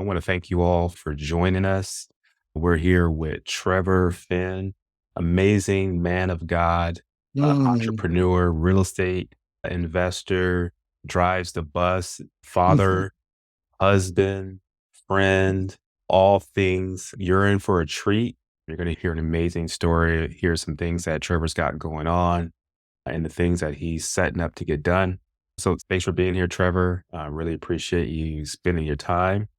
I want to thank you all for joining us. We're here with Trevor Finn, amazing man of God, Mm. entrepreneur, real estate investor, drives the bus, Mhm. father, husband, friend, all things. You're in for a treat. You're going to hear an amazing story, hear some things that Trevor's got going on and the things that he's setting up to get done. So thanks for being here, Trevor. I really appreciate you spending your time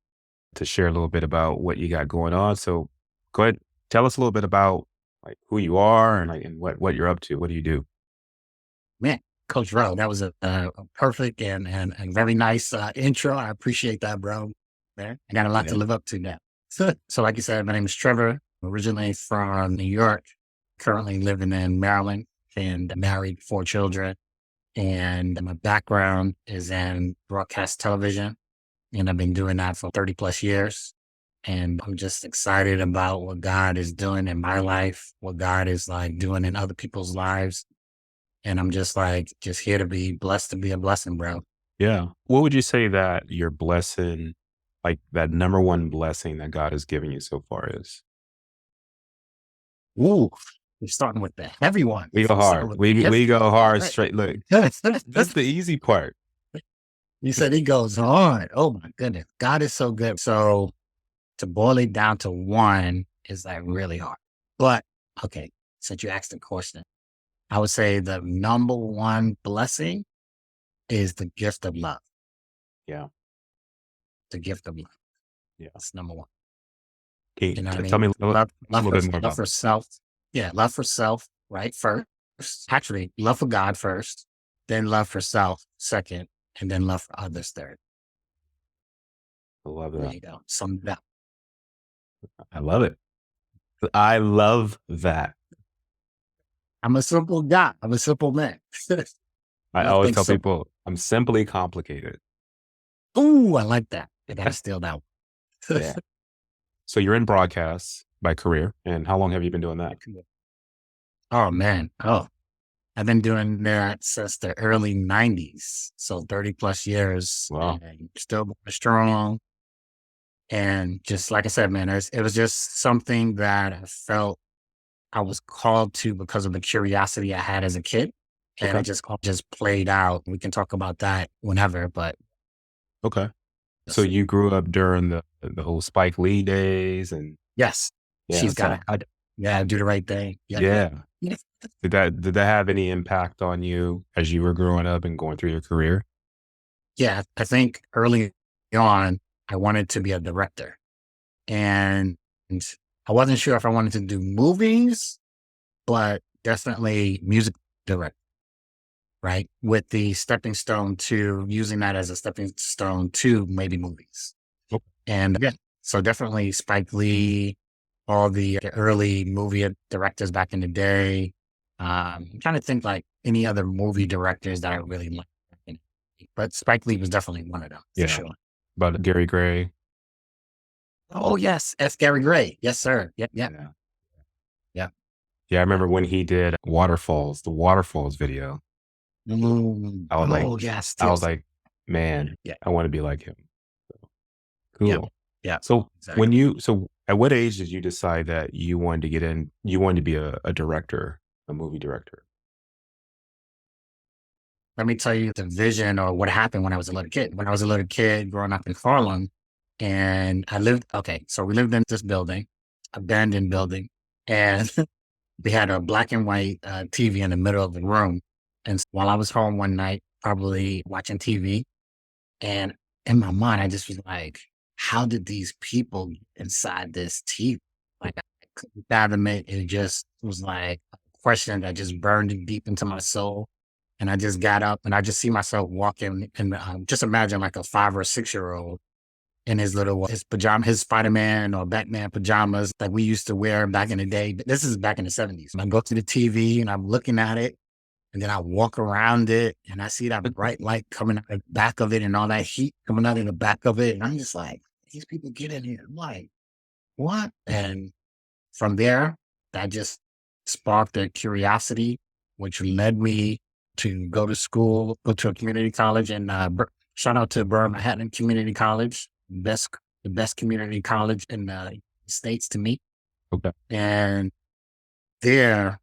to share a little bit about what you got going on. So go ahead, tell us a little bit about like who you are and like and what you're up to. What do you do? Man, Coach Rowe, that was a perfect and very nice intro. I appreciate that, bro. Man, I got a lot to Yeah. live up to now. So, like you said, my name is Trevor, originally from New York, currently living in Maryland, and married, 4 children. And my background is in broadcast television, and I've been doing that for 30 plus years. And I'm just excited about what God is doing in my life, what God is like doing in other people's lives. And I'm just like, just here to be blessed to be a blessing, bro. Yeah. What would you say that your blessing, like that number one blessing that God has given you so far is? Ooh, we're starting with the heavy ones. We go We're starting hard. with the We heavy. go All hard right. straight. Look, this is the easy part. You said he goes hard. Oh my goodness. God is so good. So to boil it down to one is like really hard. But okay, since you asked the question, I would say the number one blessing is the gift of love. Yeah. The gift of love. Yeah. That's number one. Okay. You know what I Tell mean? me a Love little for bit more love about for that. self. Yeah, love for self, right? First. Actually, love for God first, then love for self second, and then love for others third. I love There that. you go. Sum it up. I love it. I love that. I'm a simple guy. I'm a simple man. I Love always things tell simple. people I'm simply complicated. Ooh, I like that. I gotta steal that one. Yeah. So you're in broadcast by career, and how long have you been doing that? Oh man. Oh, I've been doing that since the early 90s. So 30 plus years Wow. and still going strong. And just like I said, man, it was just something that I felt I was called to because of the curiosity I had as a kid. And Okay. it just played out. We can talk about that whenever, but Okay. So yes, you grew up during the whole Spike Lee days, and yes, yeah, she's got so to, yeah, do the right thing. Yep, yep. yeah. Did that have any impact on you as you were growing up and going through your career? Yeah, I think early on, I wanted to be a director. And I wasn't sure if I wanted to do movies, but definitely music direct, right? With the stepping stone to using that as a stepping stone to maybe movies. Oh, And yeah, so definitely Spike Lee, all the early movie directors back in the day. I'm trying to think like any other movie directors that I really like. But Spike Lee was definitely one of them for yeah. sure. About Gary Gray. Oh yes, F. Gary Gray. Yes, sir. Yep, yep, Yeah. yep, Yeah, I yep. remember when he did Waterfalls, the Waterfalls video. Mm. I was like Oh yes, I was yes. like, "Man, Yeah, I wanna be like him." yep, Cool. yep. So Exactly. at what age did you decide that you wanted to be a director, a movie director? Let me tell you the vision or what happened when I was a little kid. When I was a little kid growing up in Harlem, and I lived. Okay, so we lived in this building, abandoned building, and we had a black and white TV in the middle of the room. And while I was home one night, probably watching TV, and in my mind, I just was like, how did these people get inside this TV? Like, I couldn't fathom it. It just was like a question that just burned deep into my soul. And I just got up and I just see myself walking and just imagine like a 5 or 6 year old in his little, his pajama, his Spider-Man or Batman pajamas that we used to wear back in the day. This is back in the 70s. I go to the TV and I'm looking at it and then I walk around it and I see that bright light coming out the back of it and all that heat coming out of the back of it. And I'm just like, these people get in here. I'm like, what? And from there, that just sparked a curiosity, which led me to go to school, go to a community college and shout out to Burr Manhattan Community College. Best the best community college in the States to me. Okay. And there,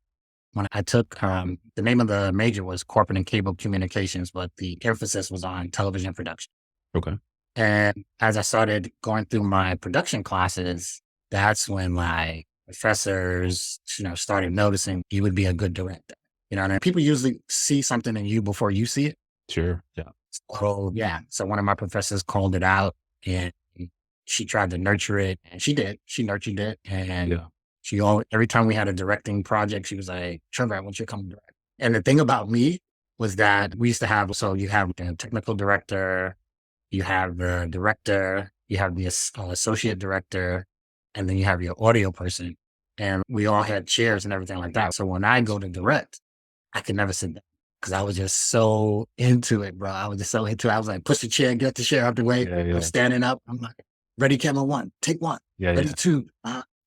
when I took the name of the major was corporate and cable communications, but the emphasis was on television production. Okay. And as I started going through my production classes, that's when my professors, started noticing you would be a good director. And people usually see something in you before you see it. Sure. Yeah. So yeah, so one of my professors called it out, and she tried to nurture it, and she did. She nurtured it, and Yeah. she always, every time we had a directing project, she was like, "Trevor, I want you to come direct." And the thing about me was that we used to have, so you have the technical director, you have the director, you have the associate director, and then you have your audio person. And we all had chairs and everything like that. So when I go to direct, I could never sit down because I was just so into it, bro. I was just so into it. I was like, push the chair, get the chair out the way. Yeah. I'm Yeah. standing up. I'm like, ready, camera one, take one, Yeah. ready Yeah. two,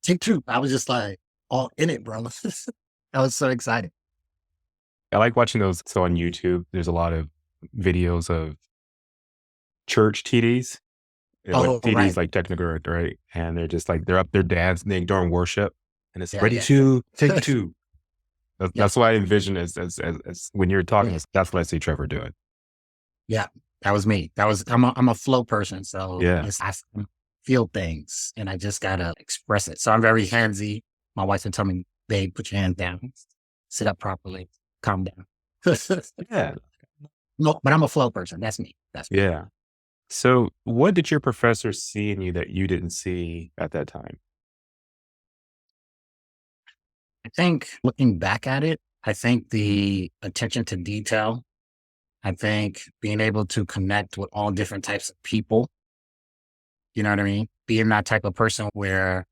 take two. I was just like all in it, bro. I was so excited. I like watching those. So on YouTube, there's a lot of videos of church TDs. What Oh, TDs right. like technical director, right? And they're just like they're up there dancing during worship, and it's Yeah, ready yeah. to take two. That's, Yep. that's what I envision as when you're talking. Yeah. That's what I see Trevor doing. Yeah. That was me. I'm a flow person. So Yeah. I feel things and I just gotta express it. So I'm very handsy. My wife would tell me, babe, put your hand down, sit up properly, calm down. Yeah. No, but I'm a flow person. That's me. That's me. Yeah. So, what did your professor see in you that you didn't see at that time? I think looking back at it, I think the attention to detail, I think being able to connect with all different types of people, you know what I mean? Being that type of person where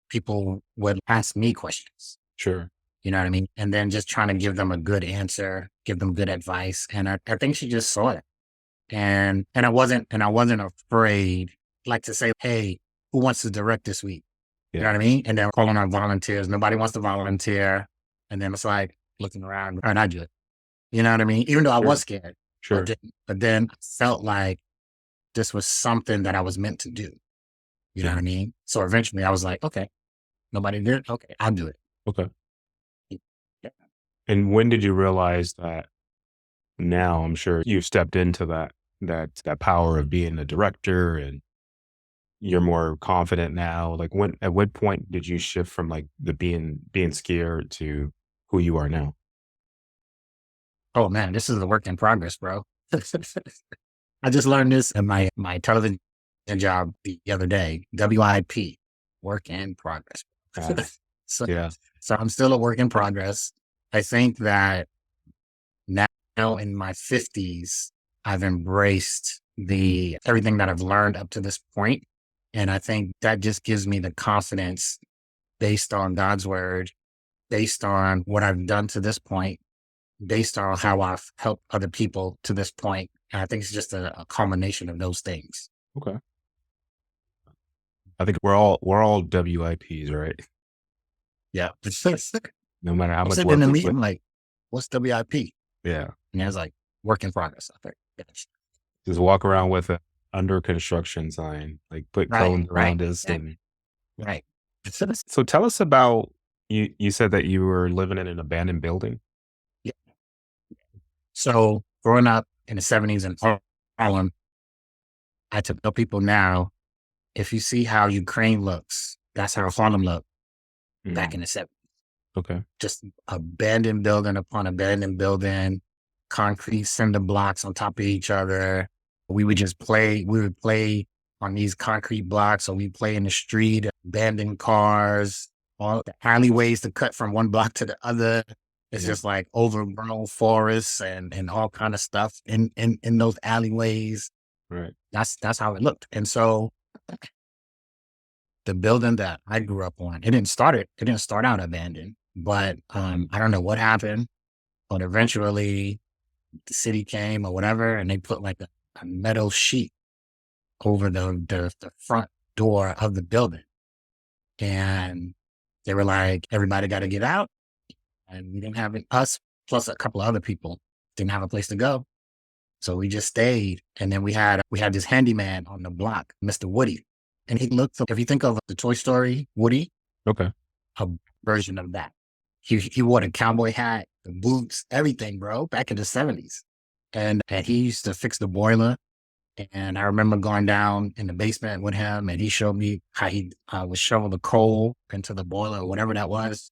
people would ask me questions, Sure. you know what I mean? And then just trying to give them a good answer, give them good advice. And I think she just saw it. And I wasn't afraid like to say, hey, who wants to direct this week? You know Yeah. what I mean? And then calling on volunteers. Nobody wants to volunteer. And then it's like looking around, and I do it. You know what I mean? Even though I was Sure. scared, but Sure. then, but then I felt like this was something that I was meant to do. You know Yeah. what I mean? So eventually I was like, okay, nobody did it. Okay, I'll do it. Okay. Yeah. And when did you realize that now I'm sure you've stepped into that power of being a director and you're more confident now? Like at what point did you shift from like the being scared to who you are now? Oh man, this is a work in progress, bro. I just learned this in my television job the other day. WIP, work in progress. Uh, so, yeah. so I'm still a work in progress. I think that now in my 50s, I've embraced the everything that I've learned up to this point. And I think that just gives me the confidence based on God's word, based on what I've done to this point, based on how I've helped other people to this point. And I think it's just a culmination of those things. Okay. I think we're all WIPs, right? Yeah. No matter how I'm much sitting in work the we meeting, put. I'm like, what's WIP? Yeah. And I was like, work in progress. I think, yes. Just walk around with a under construction sign, like put Right, cones right, around us. right, And right. so tell us about you said that you were living in an abandoned building. Yeah. So growing up in the 70s in Harlem, I tell people now, if you see how Ukraine looks, that's how Harlem looked back Mm, in the 70s. okay. Just abandoned building upon abandoned building, concrete cinder blocks on top of each other. We would play on these concrete blocks, or we play in the street, abandoned cars, all the alleyways to cut from one block to the other. It's Yeah. just like overgrown forests and all kind of stuff in those alleyways. Right. That's how it looked. And so the building that I grew up on, it didn't start out abandoned, but I don't know what happened, but eventually the city came or whatever, and they put like a metal sheet over the front door of the building. And they were like, everybody got to get out. And we didn't have us plus a couple of other people didn't have a place to go. So we just stayed. And then we had this handyman on the block, Mr. Woody. And he looked, if you think of the Toy Story Woody, Okay. a version of that. He wore the cowboy hat, the boots, everything, bro, back in the 70s. And he used to fix the boiler. And I remember going down in the basement with him, and he showed me how he would shovel the coal into the boiler or whatever that was.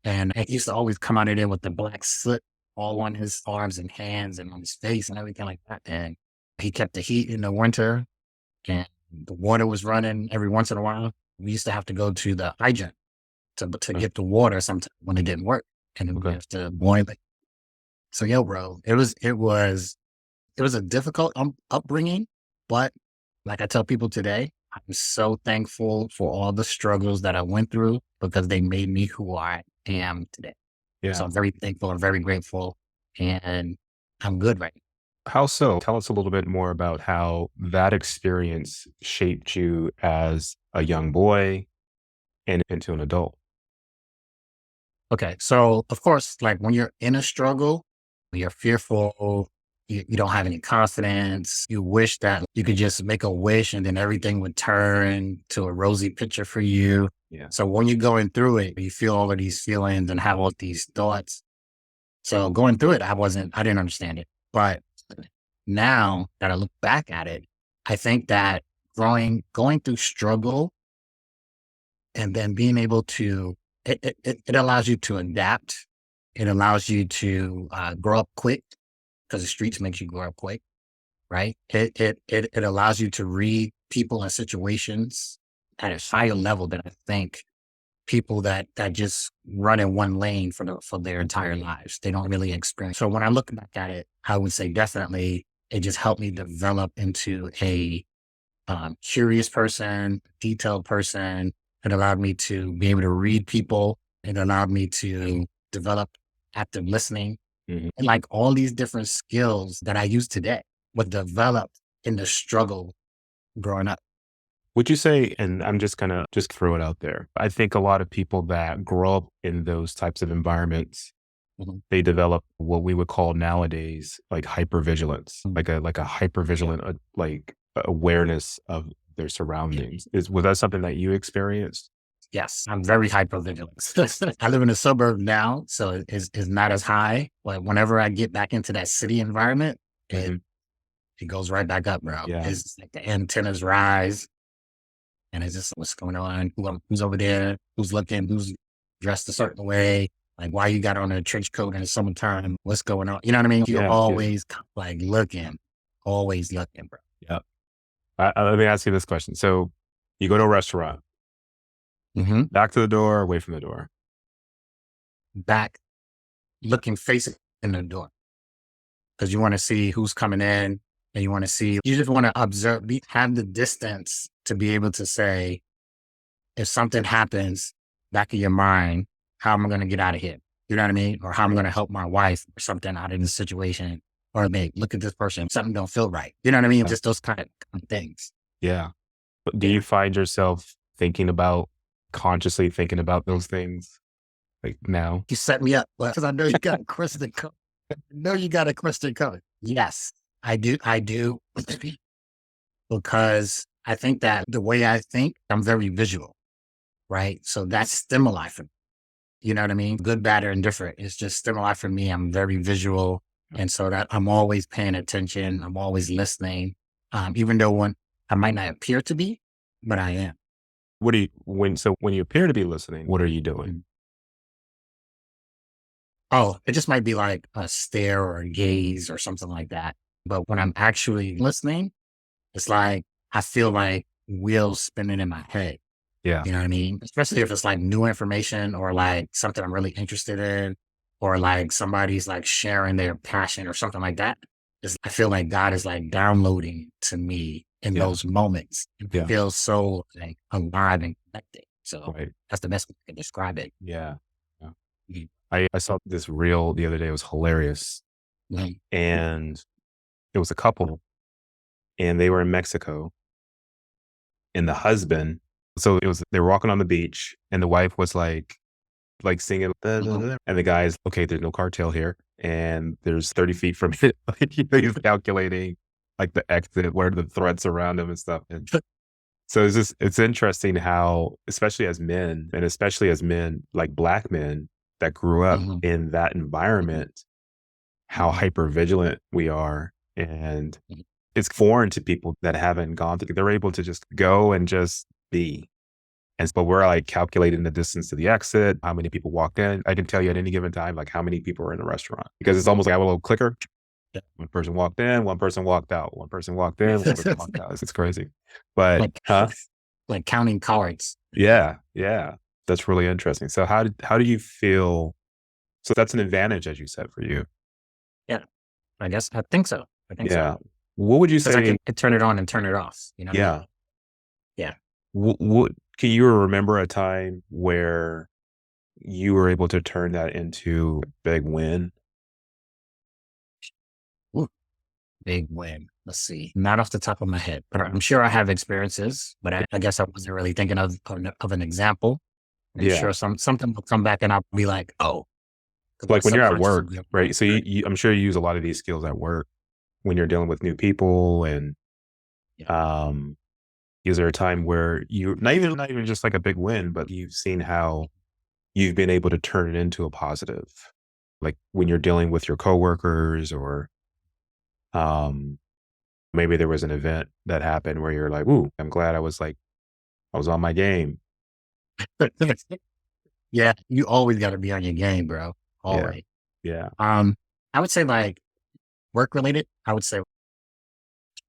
And he used to always come out of there with the black soot all on his arms and hands and on his face and everything like that. And he kept the heat in the winter, and the water was running every once in a while. We used to have to go to the hydrant to Okay. get the water sometimes when it didn't work, and then we Okay. have to boil it. So, yo, bro, it was a difficult upbringing, but like I tell people today, I'm so thankful for all the struggles that I went through because they made me who I am today. So Yeah. I'm very thankful and very grateful, and I'm good right How so? Tell us a little bit more about how that experience shaped you as a young boy and into an adult. now. Okay. So, of course, like when you're in a struggle, you're fearful, you don't have any confidence, you wish that you could just make a wish and then everything would turn to a rosy picture for you. Yeah. So when you're going through it, you feel all of these feelings and have all these thoughts. So going through it, I didn't understand it. But now that I look back at it, I think that going through struggle and then being able to, it allows you to adapt. It allows you to grow up quick because the streets makes you grow up quick, right? It allows you to read people and situations at a higher level than I think people that just run in one lane for their entire lives. They don't really experience. So when I look back at it, I would say definitely it just helped me develop into a curious person, detailed person. It allowed me to be able to read people. It allowed me to develop active listening, Mhm. and like all these different skills that I use today were developed in the struggle growing up. Would you say, and I'm just gonna just throw it out there. I think a lot of people that grow up in those types of environments, Mhm. they develop what we would call nowadays like hypervigilance, Mm. like a Yeah. hypervigilant like awareness of their Yeah. surroundings. Was that something that you experienced? Yes, I'm very hypervigilant. I live in a suburb now, so it's not as high. But whenever I get back into that city environment, it Hmm. it goes right back up, bro. Yeah. It's like the antennas rise, and it's just what's going on, who's over there, who's looking, who's dressed a certain way, like why you got on a trench coat in the summertime, what's going on? You know what I mean? You're Yeah. Yeah. always like looking, always looking, bro. Yeah. Let me ask you this question. So you go to a restaurant, Hmm. back to the door, away from the door. Back, looking, facing in the door. Because you want to see who's coming in and you just want to observe, have the distance to be able to say, if something happens back of your mind, how am I going to get out of here? You know what I mean? Or how am I going to help my wife or something out of this situation? Or maybe look at this person, something don't feel right. You know what I mean? Yeah. Just those kind of things. Yeah. But do Yeah. you find yourself consciously thinking about those things like now? You set me up because I know you got a question coming. I know you got a question coming. Yes, I do. I do. Because I think that the way I think, I'm very visual, right? So that's stimuli for me. You know what I mean? Good, bad, or indifferent. It's just stimuli for me. I'm very visual. And so that I'm always paying attention. I'm always listening. Even though when I might not appear to be, but I am. What do you when you appear to be listening, what are you doing? Mm. Oh, it just might be like a stare or a gaze or something like that. But when I'm actually listening, it's like I feel like wheels spinning in my head. Yeah. You know what I mean? Especially if it's like new information or like something I'm really interested in, or like somebody's like sharing their passion or something like that. I feel like God is like downloading to me in Yeah. those moments. And I Yeah. feel so like alive and connected. So Right. that's the best way I can describe it. Yeah. Yeah. Mhm. I saw this reel the other day. It was hilarious. Mhm. And it was a couple and they were in Mexico and the husband, so they were walking on the beach and the wife was like singing, "Da, da, Mhm. da," and the guy's, "Okay, there's no cartel here, and there's 30 feet from it." Like, he's calculating, like, the exit, what are the threats around him and stuff, and So it's interesting how, especially as men, and especially as men, like black men that grew up Mhm, in that mhm, environment, how mhm, hyper vigilant we are. And mhm. it's foreign to people that haven't gone through, they're able to just go and just be. But we're like calculating the distance to the exit, how many people walked in. I can tell you at any given time, like how many people are in the restaurant because it's almost like I have a little clicker. Yeah. One person walked in, one person walked out, one person walked in, one person walked out. It's crazy. But, Like huh? like counting cards. Yeah, yeah. That's really interesting. So how do you feel, so that's an advantage, as you said, for you. Yeah, I guess I think so. I think so. Yeah. What would you 'Cause I say? can turn it on and turn it off, you know what I mean? Yeah. Yeah. What can you remember a time where you were able to turn that into a big win? Ooh, big win. Let's see. Not off the top of my head, but I'm sure I have experiences, but I guess I wasn't really thinking of an example. I'm Yeah. sure something will come back and I'll be like, "Oh," 'cause my Like when you're at subconscious will work, be like, right? So "Right." I'm sure you use a lot of these skills at work when you're dealing with new people. And Yeah. um, is there a time where you not even just like a big win, but you've seen how you've been able to turn it into a positive, like when you're dealing with your coworkers, or um, maybe there was an event that happened where you're like, "Ooh, I'm glad I was on my game." Yeah, you always gotta be on your game, bro. Yeah, Always. yeah, Um, I would say like work related, I would say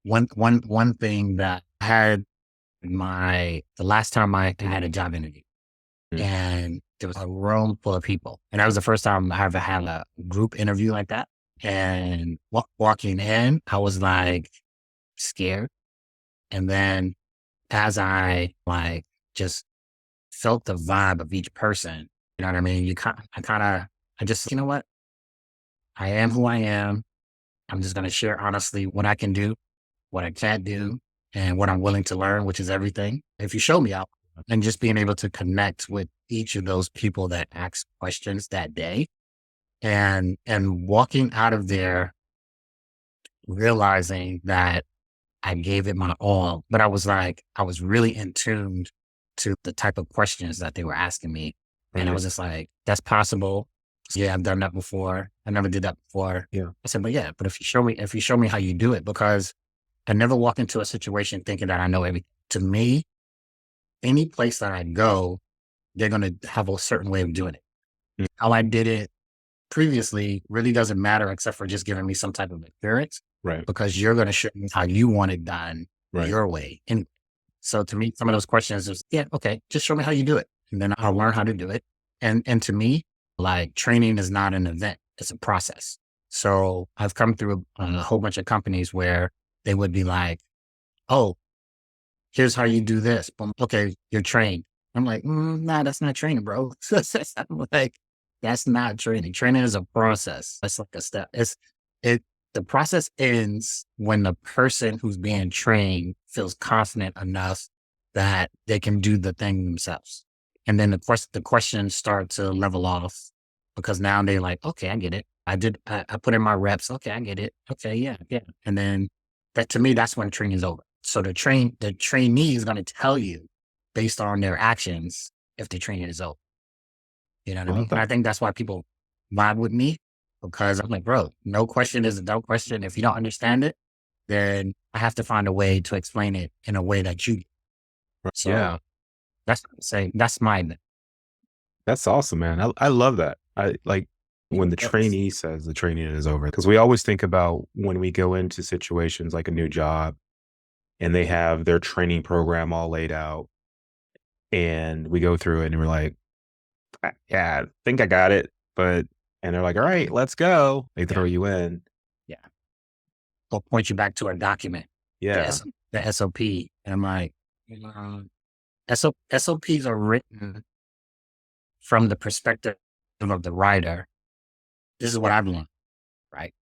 one thing that I had the last time I had a job interview mm, and there was a room full of people. And that was the first time I ever had a group interview like that. And walking in, I was like scared. And then as I like just felt the vibe of each person, you know what I mean? I just, you know what? I am who I am. I'm just going to share honestly what I can do, what I can't do, and what I'm willing to learn, which is everything. If you show me out and just being able to connect with each of those people that asked questions that day and walking out of there realizing that I gave it my all, but I was really in tune to the type of questions that they were asking me. And I right, was just like, that's possible. Yeah, I've done that before. I never did that before. yeah, I said, but yeah, but if you show me how you do it, because I never walk into a situation thinking that I know everything. To me, any place that I go, they're going to have a certain way of doing it. mm, How I did it previously really doesn't matter except for just giving me some type of experience right, because you're going to show me how you want it done right, your way. And so to me, some of those questions is, yeah, okay, just show me how you do it. And then I'll learn how to do it. And to me, like training is not an event, it's a process. So I've come through a whole bunch of companies where they would be like, oh, here's how you do this. Boom. Okay, you're trained. I'm like, nah, that's not training, bro. I'm like, that's not training. Training is a process. That's like a step. It. The process ends when the person who's being trained feels confident enough that they can do the thing themselves. And then the questions start to level off because now they're like, okay, I get it. I put in my reps. Okay, I get it. Okay, yeah, yeah. And then that to me, that's when training is over. So the trainee is going to tell you based on their actions if the training is over. You know what I love mean? And I that. think that's why people vibe with me because I'm like, bro, no question is a no question. If you don't understand it, then I have to find a way to explain it in a way that you. Right, yeah, So that's what I'm saying. That's my. that's awesome, man. I love that. I like when the Yes. trainee says the training is over, because we always think about when we go into situations like a new job and they have their training program all laid out, and we go through it and we're like, Yeah, I think I got it." But and they're like, "All right, let's go." They throw Yeah. you in. Yeah. Or point you back to a document, Yeah, the SOP. And I'm like, SOPs are written from the perspective of the writer. This is what I've learned, right?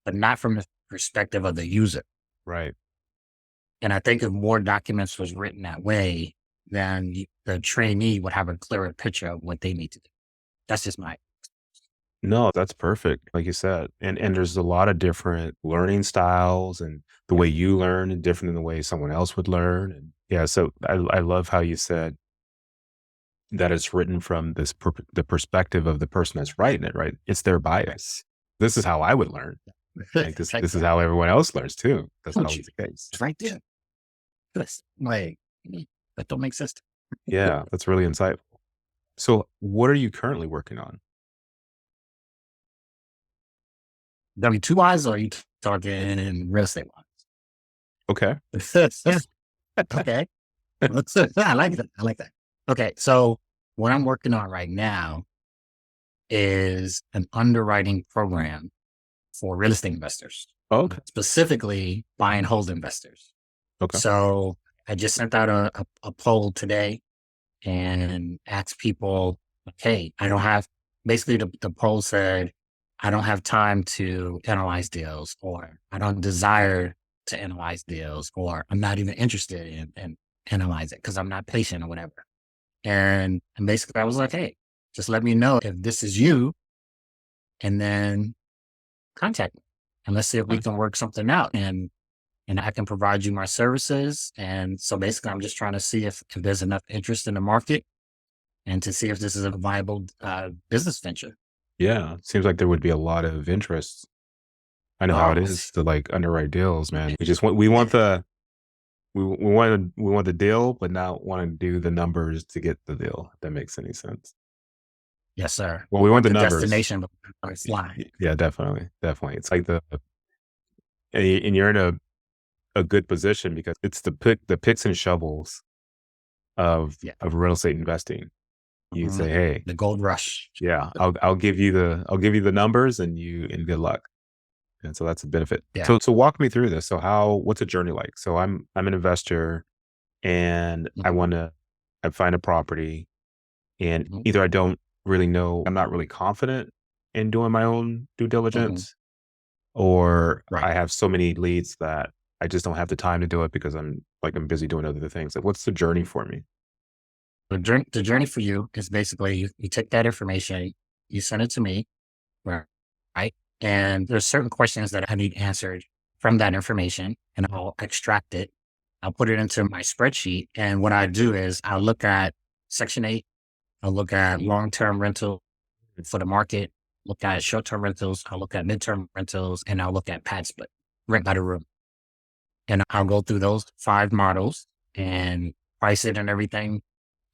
But not from the perspective of the user. right. And I think if more documents was written that way, then the trainee would have a clearer picture of what they need to do. That's just my. No, that's perfect, like you said. And there's a lot of different learning styles, and the Yeah. way you learn is different than the way someone else would learn. Yeah, so I love how you said that it's written from the perspective of the person that's writing it, right? It's their bias. This is how I would learn. Like, this is how Exactly. everyone else learns too. That's not Told you. always the case. It's right there. This like that don't make sense. Yeah, that's really insightful. So, what are you currently working on? W-2 wise, or are you talking in real estate Okay. wise? Okay. I like that. I like that. Okay. So what I'm working on right now is an underwriting program for real estate investors, Okay. specifically buy and hold investors. Okay. So I just sent out a poll today and asked people, like, hey, I don't have, basically the poll said, I don't have time to analyze deals, or I don't desire to analyze deals, or I'm not even interested in analyze it because I'm not patient or whatever. And basically I was like, hey, just let me know if this is you, and then contact me and let's see if we Okay. can work something out. And I can provide you my services. And so basically I'm just trying to see if there's enough interest in the market and to see if this is a viable business venture. Yeah, seems like there would be a lot of interest. I know how it Oh, is to, like, underwrite deals, man. We want the we want the deal, but not wanna do the numbers to get the deal, if that makes any sense. yes, sir. Well, we want Want the the numbers. destination, but not the fly. Yeah, definitely, definitely. It's like the and you're in a good position because it's the picks and shovels Yeah. of real estate investing. You Mhm. say, "Hey, The gold rush. yeah, I'll give you the numbers and good luck." And so that's a benefit. Yeah. So walk me through this. So what's a journey like? So I'm an investor and Mhm. I find a property and Mhm. either I don't really know, I'm not really confident in doing my own due Mhm. diligence, or Right. I have so many leads that I just don't have the time to do it because I'm busy doing other things. Like, what's the journey for me? The journey for you is basically you take that information, you send it to me, right? Right. And there's certain questions that I need answered from that information, and I'll extract it. I'll put it into my spreadsheet. And what I do is I'll look at Section 8, I'll look at long term rental for the market, look at short term rentals, I'll look at midterm rentals, and I'll look at pad split, rent by the room. And I'll go through those 5 models and price it and everything.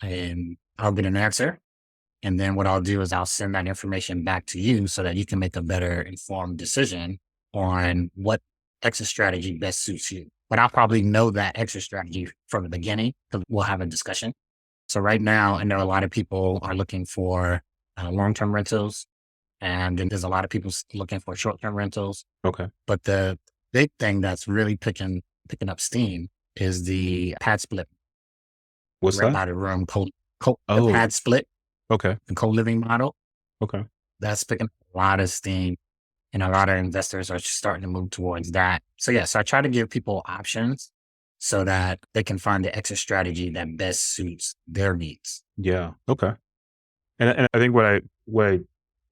And I'll get an answer. And then what I'll do is I'll send that information back to you so that you can make a better informed decision on what exit strategy best suits you. But I'll probably know that exit strategy from the beginning because we'll have a discussion. So right now, I know a lot of people are looking for long-term rentals, and then there's a lot of people looking for short-term rentals. Okay. But the big thing that's really picking up steam is the pad split, What's rent that? by the room, the Oh, pad split, okay. the co-living model. Okay. That's picking up a lot of steam, and a lot of investors are starting to move towards that. So yeah, so I try to give people options so that they can find the exit strategy that best suits their needs. Yeah. Okay. And I think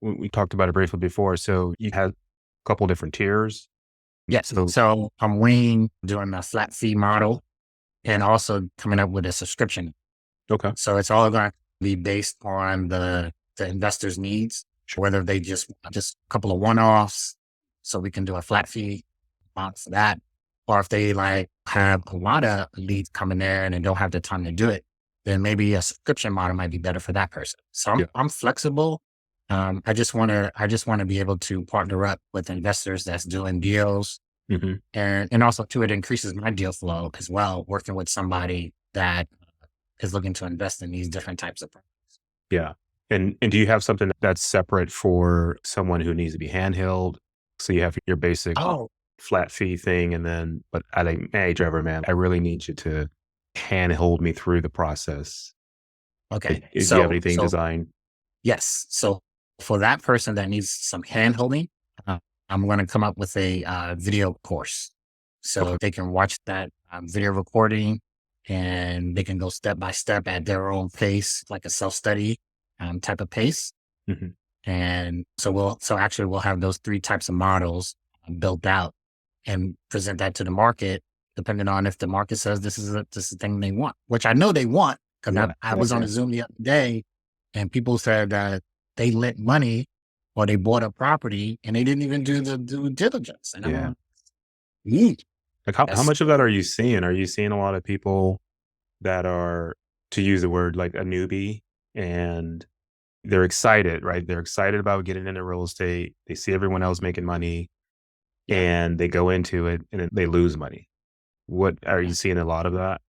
we talked about it briefly before. So you had a couple different tiers. Yes. So So I'm weighing doing a flat fee model and also coming up with a subscription. okay. So it's all going to be based on the investor's needs, Sure. whether they just want just a couple of one-offs, so we can do a flat fee amount for that. Or if they like have a lot of leads coming in and don't have the time to do it, then maybe a subscription model might be better for that person. So Yeah. I'm flexible. I just want to be able to partner up with investors that's doing deals, Mhm. and also too, it increases my deal flow as well, working with somebody that is looking to invest in these different types of products. Yeah. And do you have something that's separate for someone who needs to be handheld? So you have your basic Oh, flat fee thing, and then but I think, "Hey, Trevor, man, I really need you to handhold me through the process." okay. Do you have So anything designed? yes. So for that person that needs some hand holding, uh, I'm going to come up with a video course Okay. so they can watch that video recording and they can go step by step at their own pace, like a self study type of pace. Mhm. And so actually we'll have those 3 types of models built out and present that to the market depending on if the market says this is the thing they want, which I know they want because Yeah. I was on a Zoom the other day and people said that they lent money or they bought a property and they didn't even do the due diligence. And I'm Yeah. like, "Eek, Like, how that's much of that are you seeing? Are you seeing a lot of people that are, to use the word, like a newbie, and they're excited, right? They're excited about getting into real estate. They see everyone else making money yeah, and they go into it and then they lose money. What are you yeah, seeing a lot of that?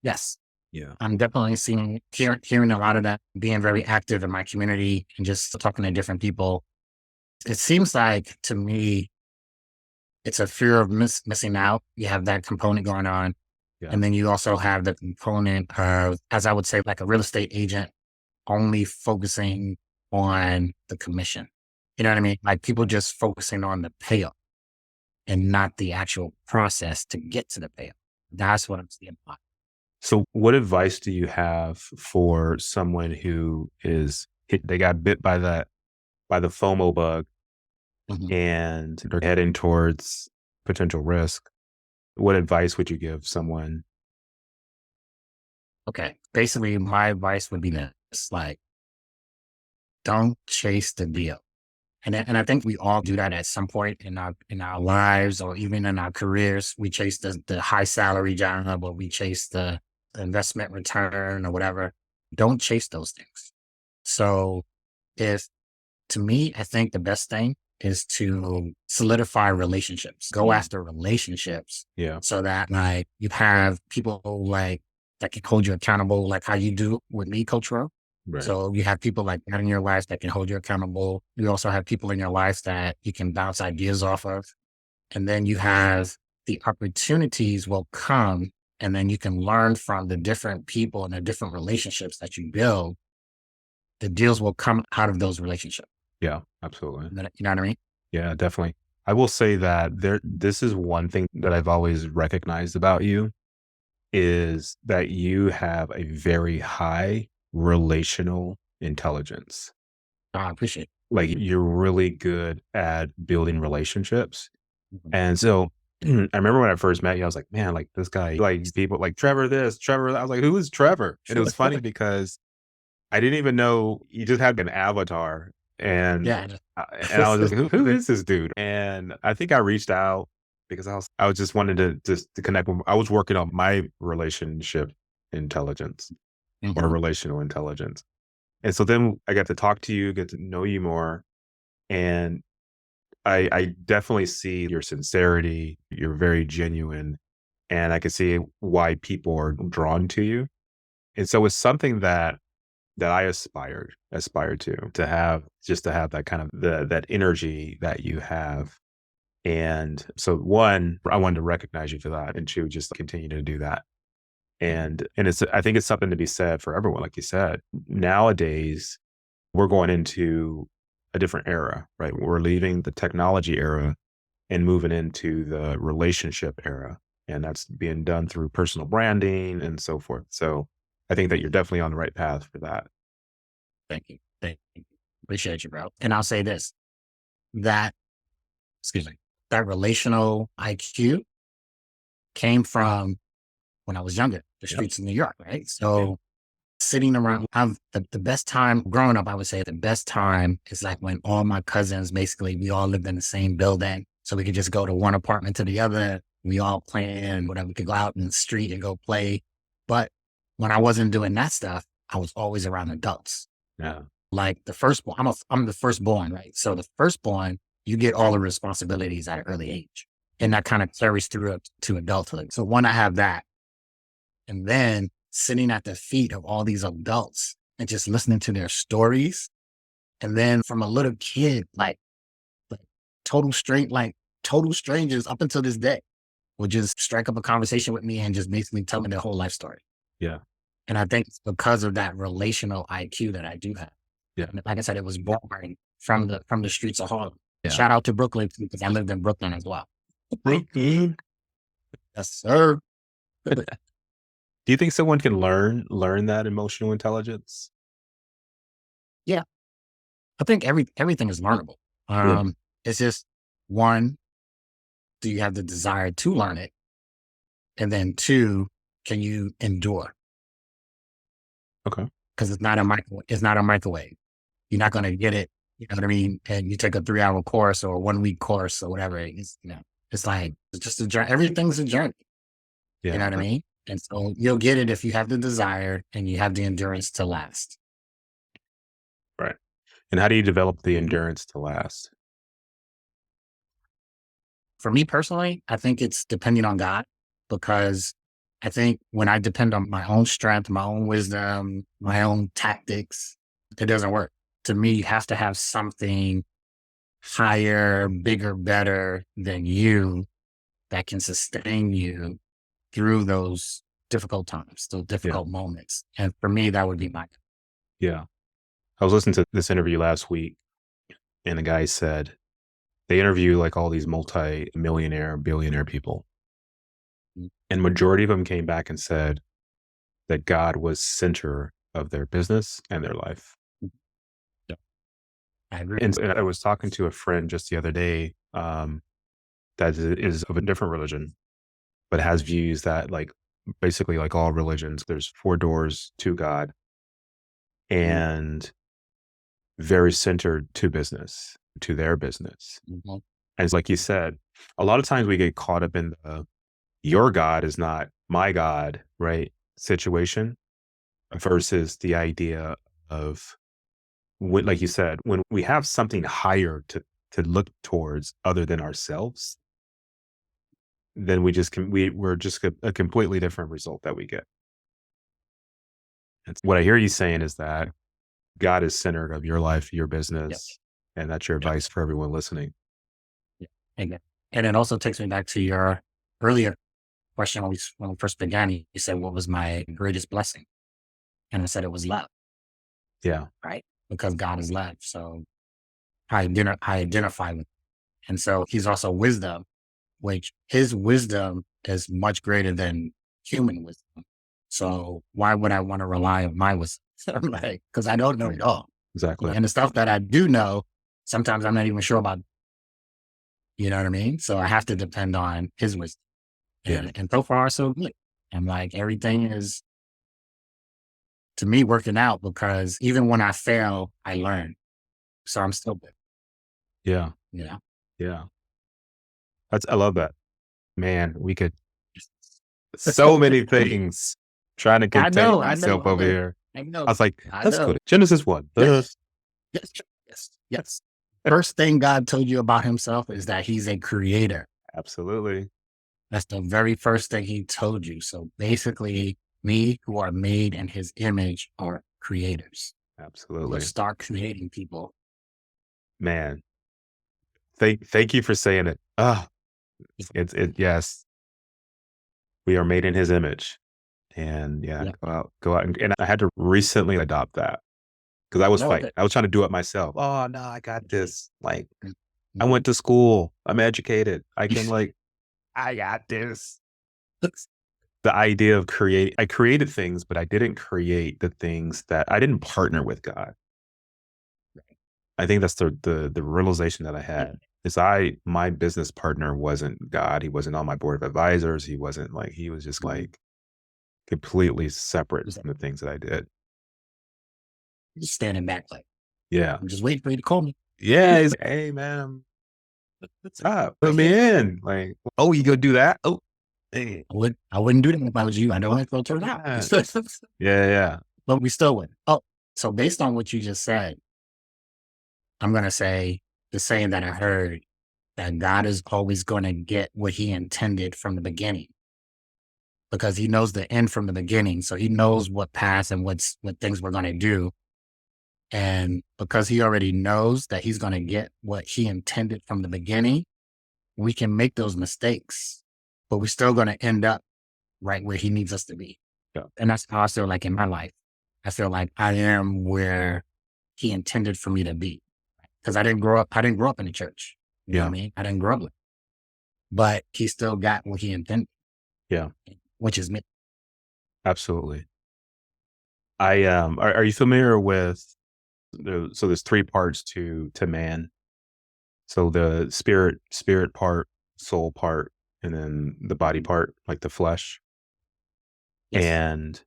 yes." Yeah. I'm definitely hearing a lot of that, being very active in my community and just talking to different people. It seems like to me, it's a fear of missing out. You have that component going on. Yeah. And then you also have the component of, as I would say, like a real estate agent only focusing on the commission. You know what I mean? Like people just focusing on the payoff and not the actual process to get to the payoff. That's what I'm seeing a lot. So what advice do you have for someone who is they got bit by by the FOMO bug Mhm. and they're heading towards potential risk? What advice would you give someone? Okay. Basically, my advice would be this, like, don't chase the deal. And I think we all do that at some point in our lives or even in our careers. We chase the high salary job or we chase the investment return or whatever. Don't chase those things. So if to me, I think the best thing is to solidify relationships. Go after relationships Yeah. so that like you have people like that can hold you accountable, like how you do with me, Coach Rowe. Right. So you have people like that in your life that can hold you accountable. You also have people in your life that you can bounce ideas off of. And then you have the opportunities will come and then you can learn from the different people and the different relationships that you build. The deals will come out of those relationships. Yeah, absolutely. You know what I mean? Yeah, definitely. I will say that this is one thing that I've always recognized about you is that you have a very high relational intelligence. I appreciate Like you're really good at building relationships. it. Mhm. And so I remember when I first met you, I was like, man, like this guy, like people like Trevor this, Trevor that. I was like, who is Trevor? And it was funny because I didn't even know you just had an avatar. And Yeah. and I was just like, who is this dude? And I think I reached out because I was just wanting to just to connect with I was working on my relationship intelligence or Mhm. relational intelligence. And so then I got to talk to you, get to know you more. And I definitely see your sincerity. You're very genuine. And I can see why people are drawn to you. And so it's something that I aspire to have just to have that kind of that energy that you have. And so one, I wanted to recognize you for that and to just continue to do that. And it's I think it's something to be said for everyone, like you said. Nowadays, we're going into a different era, right? We're leaving the technology era and moving into the relationship era. And that's being done through personal branding and so forth. So I think that you're definitely on the right path for that. Thank you. Thank you. Appreciate you, bro. And I'll say this, that, excuse me, that relational IQ came from when I was younger, the Yep. streets of New York, right? Yeah. So sitting around, I've the best time growing up, I would say the best time is like when all my cousins, basically, we all lived in the same building. So we could just go to one apartment to the other. We all playing, whatever. We could go out in the street and go play. But when I wasn't doing that stuff, I was always around adults. Yeah. Like the firstborn, I'm the firstborn, right? So the firstborn, you get all the responsibilities at an early age. And that kind of carries through up to adulthood. So one, I have that. And then sitting at the feet of all these adults and just listening to their stories. And then from a little kid, like total strangers up until this day would just strike up a conversation with me and just basically tell me their whole life story. Yeah. And I think it's because of that relational IQ that I do have. Yeah. And like I said, it was born from the streets of Harlem. Yeah. Shout out to Brooklyn too, because I lived in Brooklyn as well. Brooklyn. Yes, sir. Do you think someone can learn that emotional intelligence? Yeah, I think everything is learnable. Yeah. It's just one, do you have the desire to learn it? And then two, can you endure? Okay. Because it's not a microwave. It's not a microwave. You're not going to get it. You know what I mean? And you take a 3 hour course or a 1 week course or whatever. It's like, it's just a journey. Everything's a journey. You Yeah. know what I mean? And so you'll get it if you have the desire and you have the endurance to last. Right. And how do you develop the endurance to last? For me personally, I think it's depending on God, because I think when I depend on my own strength, my own wisdom, my own tactics, it doesn't work. To me, you have to have something higher, bigger, better than you that can sustain you through those difficult times, those Yeah. difficult moments. And for me, that would be my. Yeah. I was listening to this interview last week, and the guy said they interview like all these multi-millionaire, billionaire people. And majority of them came back and said that God was center of their business and their life. Yeah, I agree. And I was talking to a friend just the other day that is of a different religion, but has views that like basically like all religions, there's four doors to God and very centered to business, to their business. Mm-hmm. And it's like you said, a lot of times we get caught up in the your God is not my God, right? Situation versus the idea of when, like you said, when we have something higher to look towards other than ourselves, then we just can we're just a completely different result that we get. And what I hear you saying is that God is centered of your life, your business, Yes. and that's your Yes. advice for everyone listening. Yeah. Amen. And it also takes me back to your earlier question when we first began. You said, what was my greatest blessing? And I said, it was love, Yeah, right? Because God is love. So I identify with. And so he's also wisdom, which his wisdom is much greater than human wisdom. So why would I want to rely on my wisdom? Like, because I don't know it all. exactly. And the stuff that I do know, sometimes I'm not even sure about. You know what I mean? So I have to depend on his wisdom. Yeah, And so far, so good. And like everything is to me working out, because even when I fail, I learn. So I'm still good, yeah, you know? yeah. I love that. Man, we could so many things trying to I contain know, I know, myself I over know, here. I I know, was like, I let's go know. to Genesis 1. Yes, yes, yes, yes. First thing God told you about himself is that he's a creator. Absolutely. That's the very first thing he told you. So basically, we who are made in his image are creators. Let's Absolutely. start creating people. Man, thank you for saying it. Yes, we are made in his image. And yeah, Yeah. go out and I had to recently adopt that because I was No, fighting. that. I was trying to do it myself. Oh no, I got this. Like I Mhm. went to school. I'm educated. I can like I got this. The idea of I created things, but I didn't create the things that I didn't partner with God. I think that's the realization that I had is my business partner wasn't God. He wasn't on my board of advisors. He wasn't like he was just Mhm. like completely separate Just from the things that I did. just standing back like, Yeah. I'm just waiting for you to call me. Yeah. He's like, hey man, what's up? Put me in. Like, oh, you go do that? Oh, hey. I wouldn't do that if I was you. I know how it's going to turn out. Yeah. Yeah. Yeah. But we still would. Oh, so based on what you just said, I'm going to say the saying that I heard, that God is always going to get what he intended from the beginning, because he knows the end from the beginning. So he knows what path and what things we're going to do. And because he already knows that he's going to get what he intended from the beginning, we can make those mistakes, but we're still going to end up right where he needs us to be. Yeah. And that's how I feel like in my life. I feel like I am where he intended for me to be, because I didn't grow up in the church. You know what I Yeah. mean? I didn't grow up with, but he still got what he intended, Yeah. which is me. Absolutely. Are you familiar with so there's three parts to man. So the spirit part, soul part, and then the body Mhm. part, like the flesh. Yes. And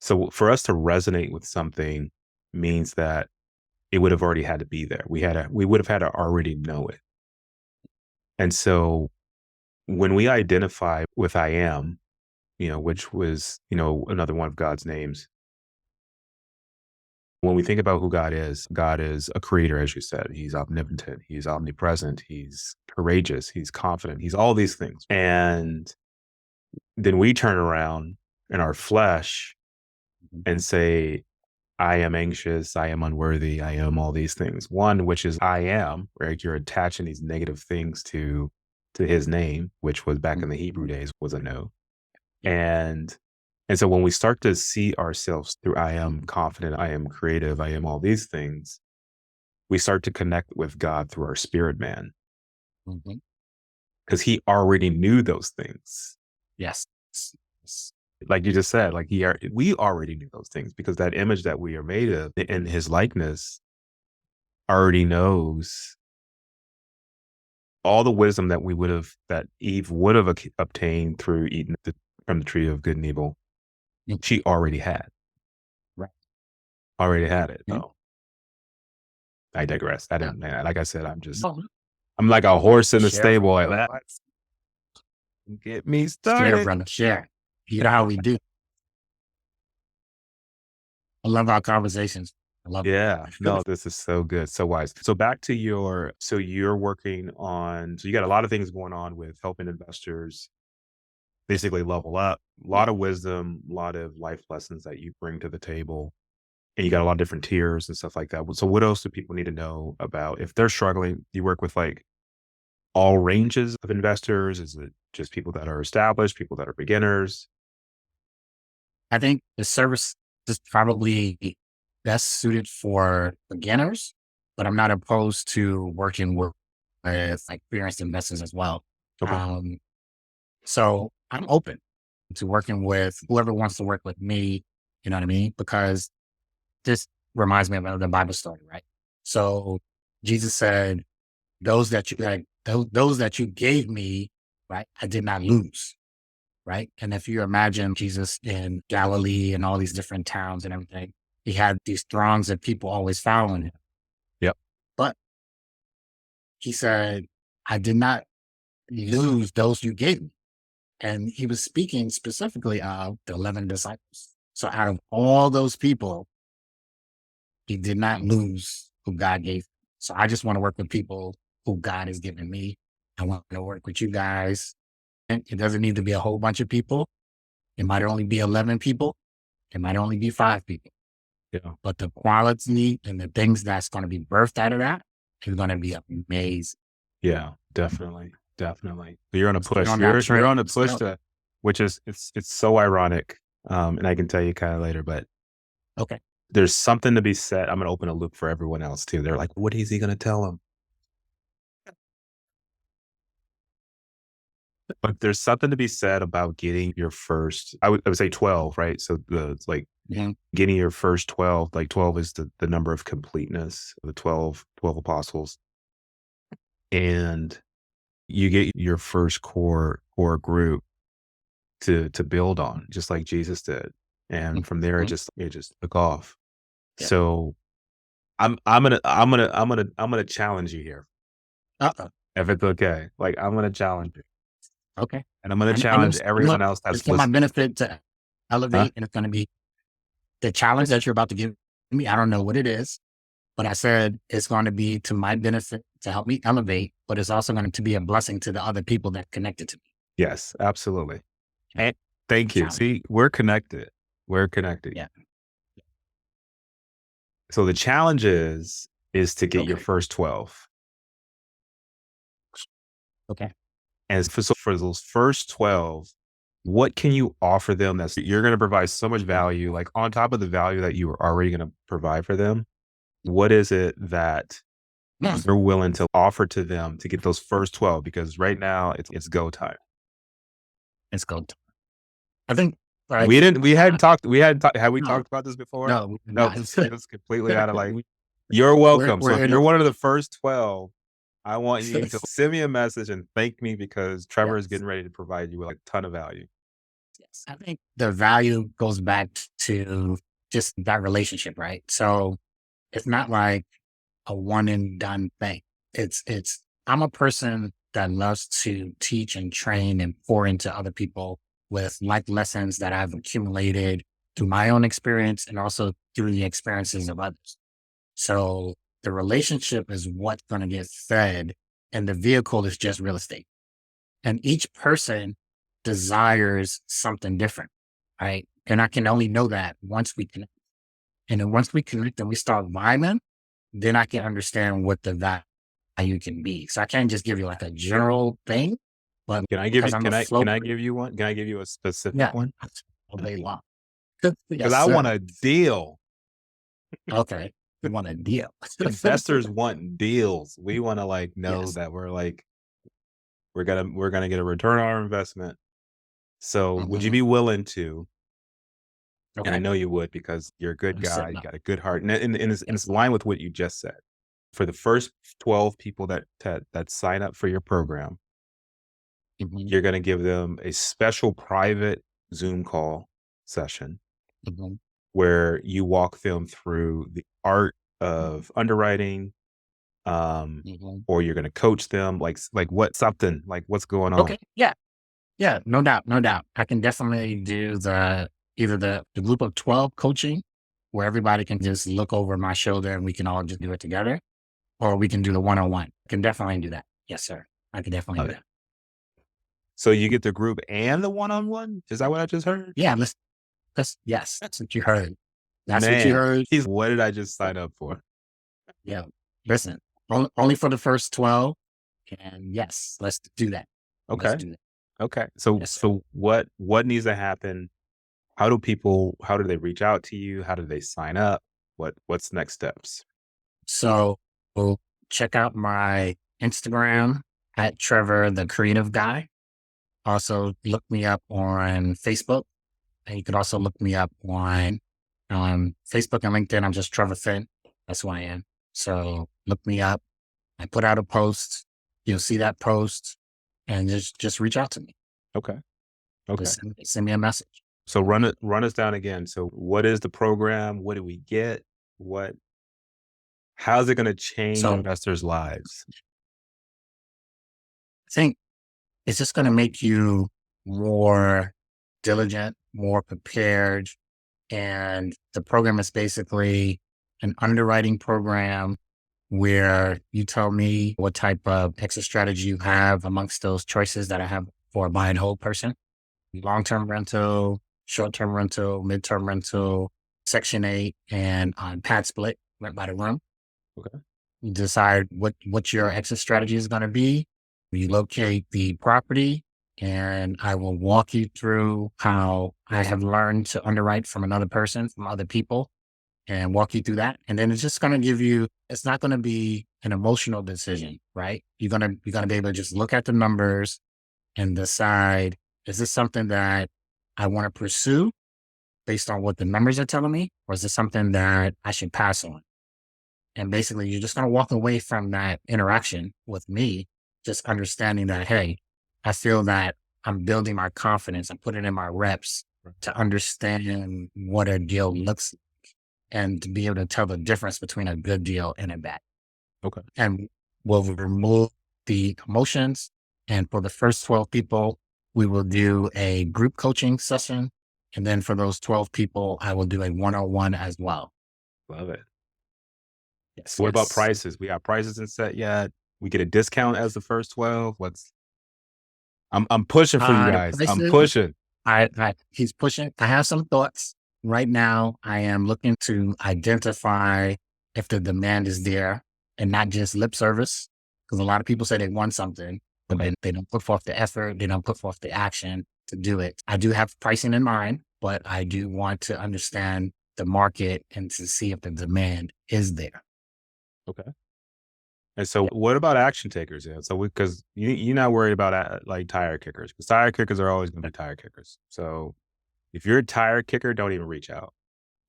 so for us to resonate with something means that it would have already had to be there. We would have had to already know it. And so when we identify with I am, which was, another one of God's names, when we think about who God is a creator, as you said. He's omnipotent, he's omnipresent, he's courageous, he's confident, he's all these things. And then we turn around in our flesh Mhm. and say, I am anxious, I am unworthy, I am all these things. One, which is I am, right? You're attaching these negative things to his name, which was back in the Hebrew Mhm. days was a no. Yeah. And so when we start to see ourselves through I am confident, I am creative, I am all these things, we start to connect with God through our spirit man Mhm. because he already knew those things. Yes. Yes. Like you just said, like we already knew those things because that image that we are made of in his likeness already knows all the wisdom that Eve would have obtained through eating from the tree of good and evil. Mhm. She Right. already had it. Mhm. Oh, I digress. I Yeah. didn't, man. Like I said, No, I'm like a horse in the share, stable. Like, brother. let's get me Share, started. brother. Share. You know how we do. I love our conversations. I love Yeah. it. No, this is so good. So wise. So back to so you're working on, so you got a lot of things going on with helping investors basically level up, a Yeah. lot of wisdom, a lot of life lessons that you bring to the table. And you got a lot of different tiers and stuff like that. So what else do people need to know about if they're struggling? Do you work with like all ranges of investors? Is it just people that are established, people that are beginners? I think the service is probably best suited for beginners, but I'm not opposed to working with like experienced investors as well. Okay. Um, so I'm open to working with whoever wants to work with me. You know what I mean? Because this reminds me of the Bible story, right? So Jesus said, those that you gave me, right, I did not lose." Right. And if you imagine Jesus in Galilee and all these different towns and everything, he had these throngs of people always following him. Yep. But he said, I did not lose those you gave me. And he was speaking specifically of the 11 disciples. So out of all those people, he did not lose who God gave. So I just want to work with people who God has given me. I want to work with you guys. And it doesn't need to be a whole bunch of people. It might only be 11 people. It might only be 5 people. Yeah. But the quality and the things that's going to be birthed out of that is going to be amazing. Yeah. Definitely. Definitely. You're on a Stay push. on that You're trail. on a push to, which is it's so ironic. And I can tell you kind of later, but Okay. there's something to be said. I'm gonna open a loop for everyone else too. They're like, what is he gonna tell them? But there's something to be said about getting your first, I would say 12, right? So it's like Mhm. getting your first 12, like 12 is the number of completeness, the twelve apostles. And you get your first core group to build on, just like Jesus did. And from there Mhm. it just took off. Yeah. So I'm gonna challenge you here, Uh-oh. if it's okay. Like I'm gonna challenge you. Okay. And I'm gonna I know, challenge I know everyone else it's that's for my listening. benefit to Huh? elevate, and it's going to be the challenge that you're about to give me. I don't know what it is, but I said it's going to be to my benefit to help me elevate, but it's also going to be a blessing to the other people that connected to me. Yes, absolutely. Okay. And thank you. Challenge. See, we're connected. We're connected. Yeah. So the challenge is to get your Okay. first 12. Okay. And for those first 12, what can you offer them that's you're going to provide so much value, like on top of the value that you were already going to provide for them? What is it that Yes. you're willing to offer to them to get those first 12? Because right now it's go time. It's good. I think, like, We hadn't talked, had we no, talked about this before? no, we're Nope. not. It was completely out of like, We- you're welcome. So we're if in you're a, one of the first 12, I want you to send me a message and thank me because Trevor is Yes. getting ready to provide you with a ton of value. Yes. I think the value goes back to just that relationship, right? So it's not like a one and done thing. I'm a person that loves to teach and train and pour into other people with life lessons that I've accumulated through my own experience and also through the experiences of others. So the relationship is what's going to get fed, and the vehicle is just real estate. And each person desires something different, right? And I can only know that once we connect. And then once we connect and we start vibing, then I can understand what the value can be. So I can't just give you like a general thing, but Can I give because you I'm a can flow I freak, give you one? Can I give you a specific yeah, one? all day long. Because Yes, I want sir. a deal. Okay. You want a deal. Investors want deals. We want to like know Yes. that we're like we're gonna get a return on our investment. So would you Hmm. be willing to, and I Okay. know you would because you're a good I'm guy, setting you up. got a good heart, and it's Yes. line with what you just said. For the first 12 people that sign up for your program, Hmm. you're gonna give them a special private Zoom call session Hmm. where you walk them through the art of underwriting, Hmm. or you're gonna coach them, like what something, like what's going on? Okay. Yeah. Yeah. No doubt. No doubt. I can definitely do either the group of 12 coaching where everybody can just look over my shoulder and we can all just do it together, or we can do the one-on-one. Can definitely do that. Yes, sir. I can definitely Love do it. that. So you get the group and the one-on-one? Is that what I just heard? Yeah, yes, that's what you heard. That's what you Man, heard. he's what did I just sign up for? Yeah. Listen, only for the first 12. And yes, let's do that. Let's Okay. do that. Okay. So Yes, sir. so what needs to happen? How do they reach out to you? How do they sign up? What's next steps? So we'll check out my Instagram at Trevor the Creative Guy. Also look me up on Facebook. And you could also look me up on Facebook and LinkedIn. I'm just Trevor Finn. That's who I am. So look me up. I put out a post. You'll see that post and just reach out to me. Okay. Okay. Just send me a message. So run us down again. So what is the program? What do we get? What how's it gonna change So investors' lives? I think it's just going to make you more diligent, more prepared. And the program is basically an underwriting program where you tell me what type of exit strategy you have amongst those choices that I have for a buy and hold person: long-term rental, short-term rental, mid-term rental, Section 8, and on pad split, rent by the room. Okay. You decide what your exit strategy is going to be. You locate the property, and I will walk you through how I have learned to underwrite from another person, from other people, and walk you through that. And then it's just going to give you, it's not going to be an emotional decision, right? You're going to be able to just look at the numbers and decide, is this something that I want to pursue based on what the numbers are telling me? Or is this something that I should pass on? And basically, you're just going to walk away from that interaction with me, just understanding that, hey, I feel that I'm building my confidence. I'm putting in my reps Right. to understand what a deal looks like and to be able to tell the difference between a good deal and a bad. Okay. And we'll remove the emotions. And for the first 12 people, we will do a group coaching session. And then for those 12 people, I will do a one-on-one as well. Love it. Yes, What about yes. prices? We got prices in set yet? We get a discount as the first 12? What's I'm pushing for you The guys. I'm prices, pushing. he's pushing. I have some thoughts. Right now, I am looking to identify if the demand is there and not just lip service. Because a lot of people say they want something, but Okay. then they don't put forth the effort, they don't put forth the action to do it. I do have pricing in mind, but I do want to understand the market and to see if the demand is there. Okay. And so what about action takers? Yeah. So because you're not worried about like tire kickers, because tire kickers are always going to be tire kickers. So if you're a tire kicker, don't even reach out.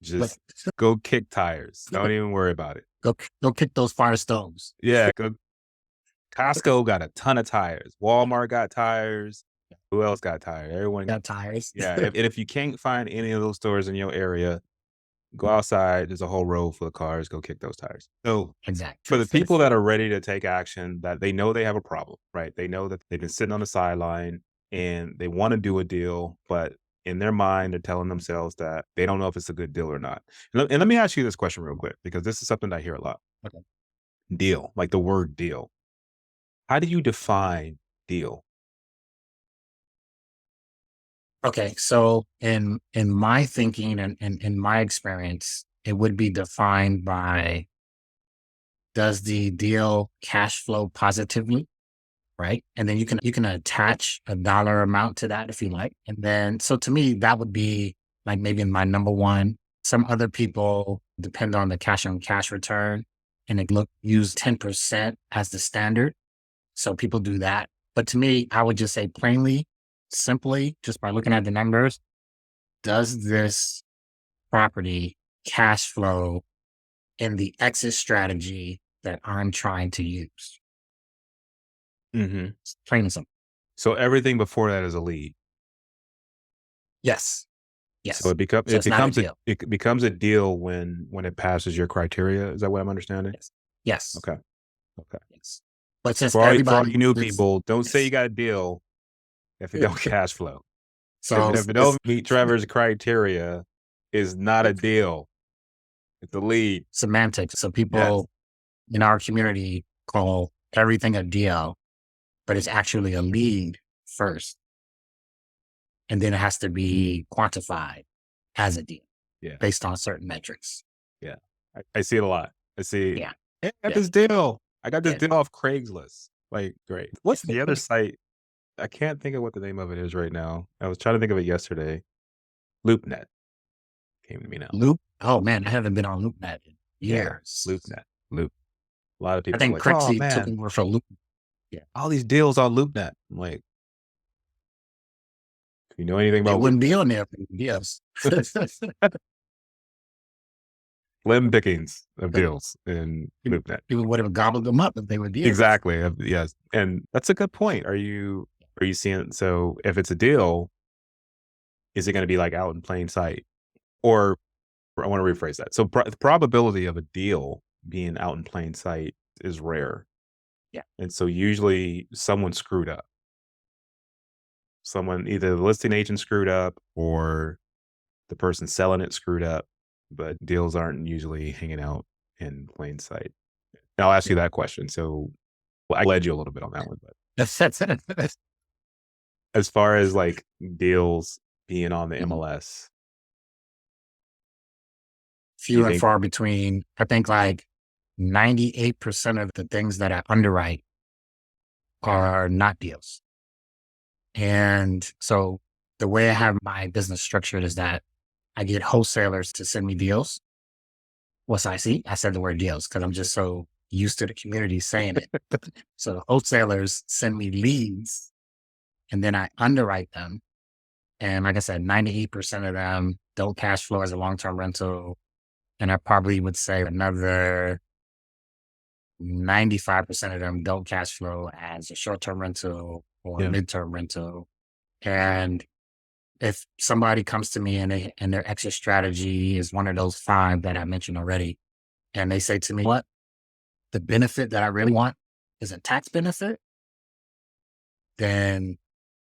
But Just go kick tires. Don't even worry about it. go kick those firestones. Yeah. Go. Costco got a ton of tires. Walmart got tires. Who else got tires? Everyone. Got tires. Yeah. If you can't find any of those stores in your area, go outside. There's a whole row full of cars. Go kick those tires. So for Exactly. the people that are ready to take action, that they know they have a problem, right? They know that they've been sitting on the sideline and they want to do a deal, but in their mind, they're telling themselves that they don't know if it's a good deal or not. And let me ask you this question real quick, because this is something I hear a lot. Okay. Deal, like the word deal. How do you define deal? Okay. So in my thinking and in my experience, it would be defined by, does the deal cash flow positively? Right. And then you can attach a dollar amount to that if you like. And then so to me, that would be like maybe my number one. Some other people depend on the cash on cash return and they use 10% as the standard. So people do that. But to me, I would just say plainly, simply, just by looking at the numbers, does this property cash flow in the exit strategy that I'm trying to use? Mhm. It's plain and simple. So everything before that is a lead. Yes. So Yes. So it's not a deal. it becomes a deal when it passes your criteria. Is that what I'm understanding? Yes. Yes. Okay. Okay. Yes. But since For all everybody you new is people, don't say you yes. got a deal if it don't cash flow. So If it it's don't meet Trevor's criteria, it's not a deal. It's a lead. semantics. So Yes. people in our community call everything a deal, but it's actually a lead first. And then it has to be quantified as a deal Yeah. based on certain metrics. Yeah. I see it a lot. I see, Yeah. "Hey, I got Yeah. this deal. I got this Yeah. deal off Craigslist." Like, great. What's the other site? I can't think of what the name of it is right now. I was trying to think of it yesterday. LoopNet came to me now. Loop. Oh man, I haven't been on LoopNet in Yeah, years. LoopNet. Loop. A lot of I people are think like, "Oh, Crixie took man, over for Loop. Yeah. all these deals on LoopNet." I'm like, "If you know anything They about wouldn't be LoopNet, on there for deals. slim pickings of deals in LoopNet." People would have gobbled them up if they were deals. Exactly, yes, and that's a good point. Are you seeing, so if it's a deal, is it gonna be, like, out in plain sight? Or I wanna rephrase that. So, the probability of a deal being out in plain sight is rare, Yeah. and so usually someone screwed up. Someone, either the listing agent screwed up or the person selling it screwed up, but deals aren't usually hanging out in plain sight. And I'll ask you Yeah. that question. So, well, I led you a little bit on that one, but That's it. as far as like deals being on the Mhm. MLS, do you Few and think? far between. I think like 98% of the things that I underwrite are not deals. And so the way I have my business structured is that I get wholesalers to send me deals. What's I see? I said the word deals because I'm just so used to the community saying it. So the wholesalers send me leads and then I underwrite them. And like I said, 98% of them don't cash flow as a long-term rental. And I probably would say another 95% of them don't cash flow as a short-term rental or a Yeah. mid-term rental. And if somebody comes to me and their exit strategy is one of those five that I mentioned already, and they say to me, "What the benefit that I really want is a tax benefit," then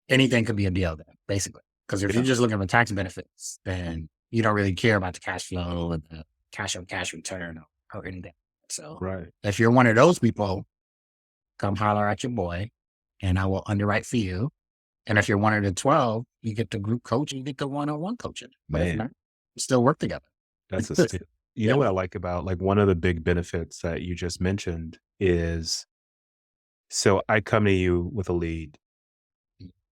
anything could be a deal then, basically. Because if you're Yeah. just looking for tax benefits, then you don't really care about the cash flow and the cash on cash return or anything. So Right. if you're one of those people, come holler at your boy and I will underwrite for you. And if you're one of the 12, you get the group coach and you get the one-on-one coaching. But if Man, not, we still work together. that's a skill. You know Yeah. what I like about, like, one of the big benefits that you just mentioned is, so I come to you with a lead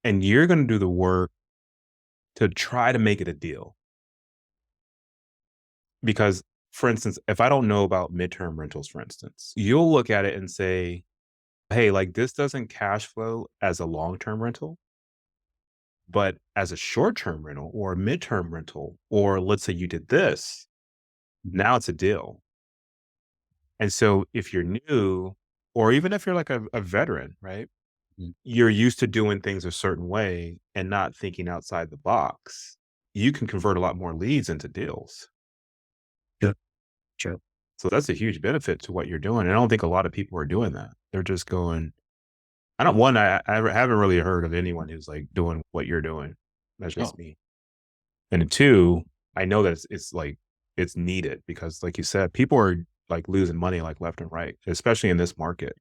and you're going to do the work to try to make it a deal. Because, for instance, if I don't know about midterm rentals, for instance, you'll look at it and say, "Hey, like, this doesn't cash flow as a long-term rental, but as a short-term rental or a midterm rental, or let's say you did this, Mhm. now it's a deal." And so if you're new, or even if you're like a veteran, right? Mm. You're used to doing things a certain way and not thinking outside the box. You can convert a lot more leads into deals. True. True. So that's a huge benefit to what you're doing. And I don't think a lot of people are doing that. They're just going, I don't, one, I haven't really heard of anyone who's like doing what you're doing. That's just Oh, me. And two, I know that it's like, it's needed because like you said, people are like losing money like left and right, especially in this market.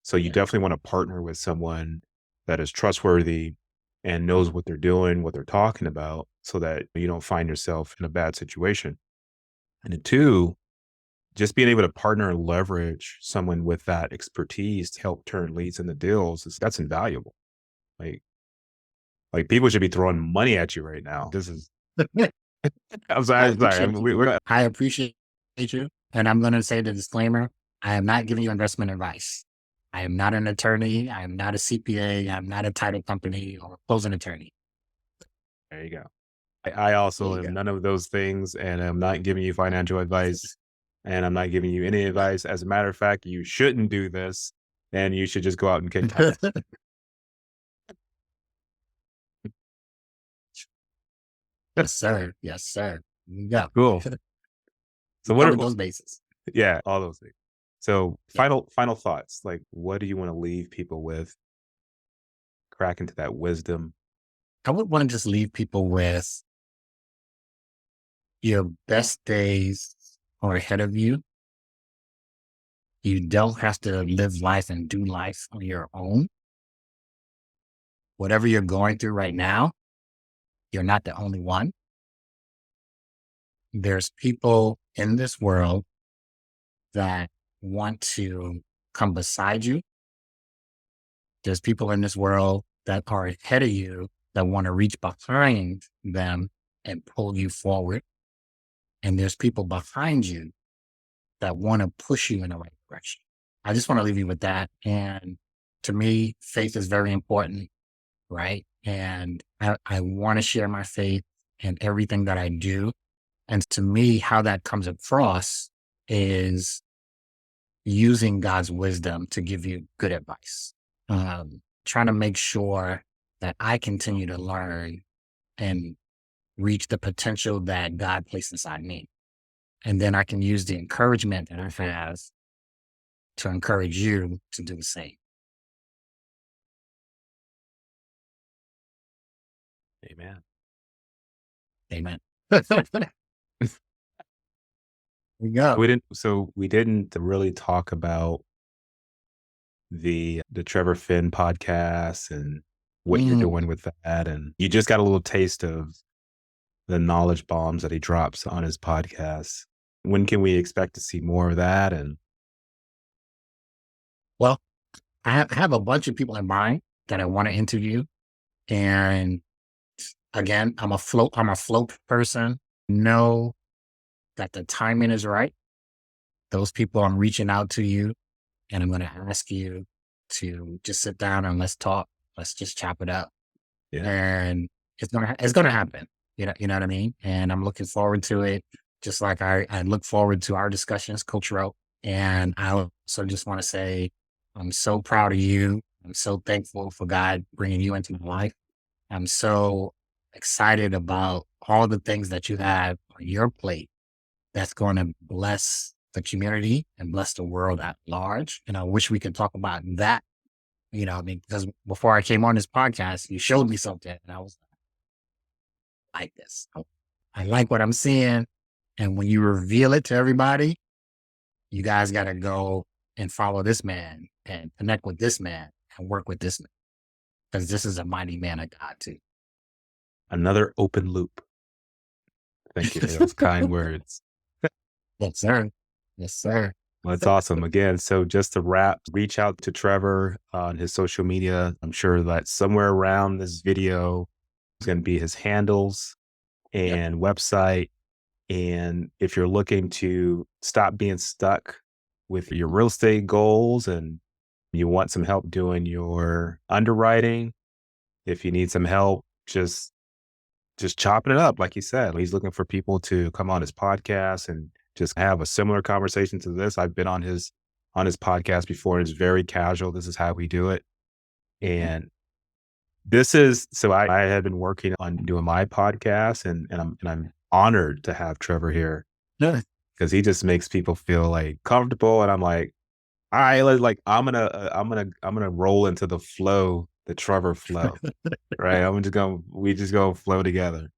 So you yeah. definitely want to partner with someone that is trustworthy and knows what they're doing, what they're talking about, so that you don't find yourself in a bad situation. And then two, just being able to partner and leverage someone with that expertise to help turn leads into deals that's invaluable. Like like people should be throwing money at you right now. This is I'm sorry, I I'm sorry. appreciate you. We're I appreciate you. And I'm going to say the disclaimer, I am not giving you investment advice. I am not an attorney. I am not a CPA. I'm not a title company or closing attorney. there you go. I There also you am go. none of those things, and I'm not giving you financial advice, and I'm not giving you any advice. As a matter of fact, you shouldn't do this, and you should just go out and kick tires. Yes, sir. Yes, sir. There you go. Cool. We So what are covered those bases. yeah, all those things. So Yeah. final thoughts. Like, what do you want to leave people with? Crack into that wisdom. I would want to just leave people with your best days are ahead of you. You don't have to live life and do life on your own. Whatever you're going through right now, you're not the only one. There's people in this world that want to come beside you. There's people in this world that are ahead of you that want to reach behind them and pull you forward. And there's people behind you that want to push you in the right direction. I just want to leave you with that. And to me, faith is very important, right? And I want to share my faith in everything that I do. And to me, how that comes across is using God's wisdom to give you good advice. Trying to make sure that I continue to learn and reach the potential that God placed inside me. And then I can use the encouragement that I have to encourage you to do the same. Amen. Amen. There we go. We didn't really talk about the Trevor Finn podcast and what you're Mm. doing with that. And you just got a little taste of the knowledge bombs that he drops on his podcast. When can we expect to see more of that? And Well, I have a bunch of people in mind that I want to interview. And again, I'm a float person. Know that the timing is right. Those people I'm reaching out to you and I'm going to ask you to just sit down and let's talk. Let's just chop it up. yeah, And it's gonna happen. You know what I mean? And I'm looking forward to it. Just like I look forward to our discussions, Coach Rowe. And I also just want to say, I'm so proud of you. I'm so thankful for God bringing you into my life. I'm so excited about all the things that you have on your plate that's going to bless the community and bless the world at large. And I wish we could talk about that. I mean, because before I came on this podcast, you showed me something and I was like this. I like what I'm seeing. And when you reveal it to everybody, you guys got to go and follow this man and connect with this man and work with this man because this is a mighty man of God too. another open loop. Thank you for those kind words. Yes, sir. Yes, sir. Well, that's awesome. Again, so just to wrap, reach out to Trevor on his social media. I'm sure that somewhere around this video is going to be his handles Yep. and website. And if you're looking to stop being stuck with your real estate goals and you want some help doing your underwriting, if you need some help, just chopping it up, like you said. He's looking for people to come on his podcast and just have a similar conversation to this. I've been on on his podcast before. It's very casual. This is how we do it. And this is so I had been working on doing my podcast and I'm honored to have Trevor here No, because he just makes people feel like comfortable. And I'm like, all right, like I'm gonna roll into the flow, the Trevor flow, right? We just go flow together.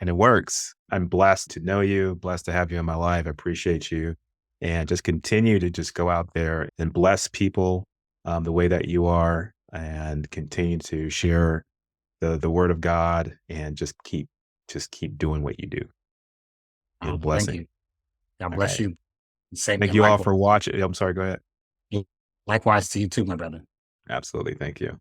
And it works. I'm blessed to know you, blessed to have you in my life. I appreciate you. And just continue to just go out there and bless people the way that you are and continue to share the word of God and just keep doing what you do. Be a thank blessing. you. God All bless right. you. Same Thank and you all likewise. for watching. I'm sorry, go ahead. Likewise to you too, my brother. Absolutely. Thank you.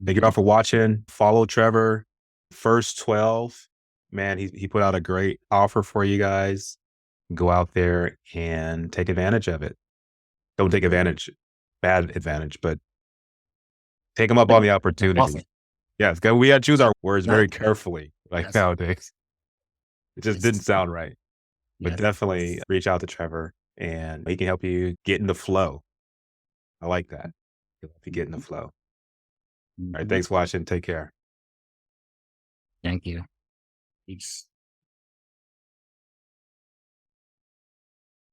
Thank you all Mhm. for watching. Follow Trevor. First 12. Man, he put out a great offer for you guys. Go out there and take advantage of it. Don't take advantage, bad advantage, but take them up on the Awesome. opportunity. Yes, we gotta choose our words No, very carefully, like yes, nowadays. It just didn't yes, sound right. But yes. definitely reach out to Trevor and he can help you get in the flow. I like that. He'll help you get in the flow. All right, Mhm. thanks for watching. Take care. Thank you. Peace.